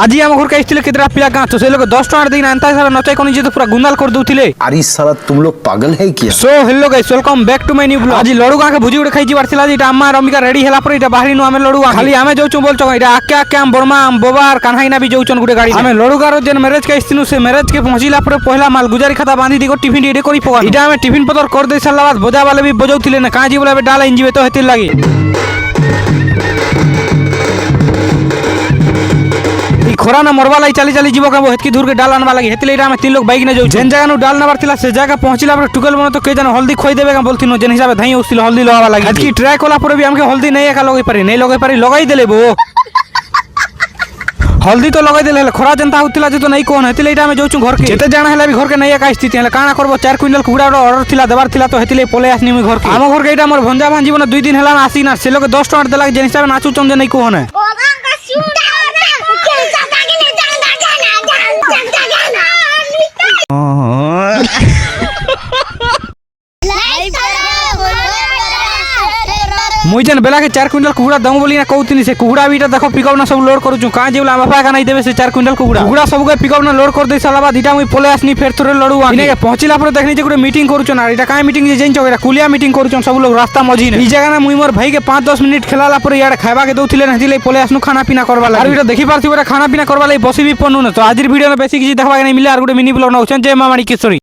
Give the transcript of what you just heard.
আজি ଆମ ଘରକୁ ଆସିଥିଲେ କେତେଟା ପିଲା ଗାଁ ତ ସେ ଲୋକ 10 ଟଙ୍କା ଦେଇକିନା ଏନ୍ତା ହିସାବରେ ନଚାଇ କନି ଯେ ପୁରା ଗୁନାଲ କରିଦଉଥିଲେ। अरे साला तुम लोग पागल है क्या? So hello guys welcome back to my new blog. आज लडू गाँ के भुजी उड़े खाई जीवार थिला जे इटा अम्मा रमिका रेडी हैला पर इटा बाहरी नु हमें लडू गाँ खाली हमें जाउछु बोलछो इटा आके आके हम बर्मा हम बोबार कान्हाइना भी जाउछन गुटे गाड़ी हमें लडू गाँ रो जेन मैरिज के आइथिनु से मैरिज के पहुंचिला पर पहला माल गुजारी खाता बांधी दिगो टिफिन एडे करी पगा इटा हमें टिफिन पतर कर दे साला बाद बजा वाले भी बजाउथिले ना काजी बोला बे डाला इंजीबे तो हेतिल लागी खोरा ना मरवा लाई चली चली जीवो का वो हेतकी दूर के डाल आनवा लगी हेतले इरा में तीन लोग बाइक ने जो जेन जगह नु डाल नवर थिला से जगह पहुंचिला पर टुकल बनो तो के जन हल्दी खोई देबे का बोलथिनो जेन हिसाब धाई उसिल हल्दी लगावा लगी हेतकी ट्राई कोला पर भी हमके हल्दी नहीं एका लगे पारी नहीं लगे पारी लगाई देले बो हल्दी तो लगाई देले खोरा जनता होतिला जे तो नहीं कोन हेतले इरा में जोचु घर के जेते जाना हला भी घर के नहीं एका स्थिति हला काना करबो 4 क्विंटल कुगड़ा ऑर्डर थिला देबार थिला तो हेतले पोले आसनी मुई घर के हम घर के इरा मोर भंजा भांजी बना 2 दिन हला आसी ना से लोग 10 टका देला जेन हिसाब नाचू चम जे नहीं कोन मुई जन बेला के 4 क्विंटल कुगड़ा दम बोली ना कहउतिनी से कुगड़ा बीटा देखो पिकअप ना सब लोड करू छु का जेवला बापा का नहीं देबे से 4 क्विंटल कुगड़ा सब के पिकअप ना लोड कर दे साला बाद इटा मुई पोले आसनी फेर थोरे लडू आने के पहुंचिला पर देखनी जे गुटे मीटिंग करू छु ना इटा काय मीटिंग जे जेन छ एटा कुलिया मीटिंग करू छु सब लोग रास्ता मझी ने ई जगह ना मुई मोर भाई के 5-10 मिनिट खेलाला पर यार खाइबा के दउथिले ना हिले पोले आसनु खाना पीना करबा लागी इटा देखि पारथि बरा खाना पीना करबा लागी बसी भी पन्नु ना तो आजिर वीडियो में बेसी किछि देखबा के नहीं मिले आर गुटे मिनी ब्लॉग ना होछन जय मामाणी किशोरी।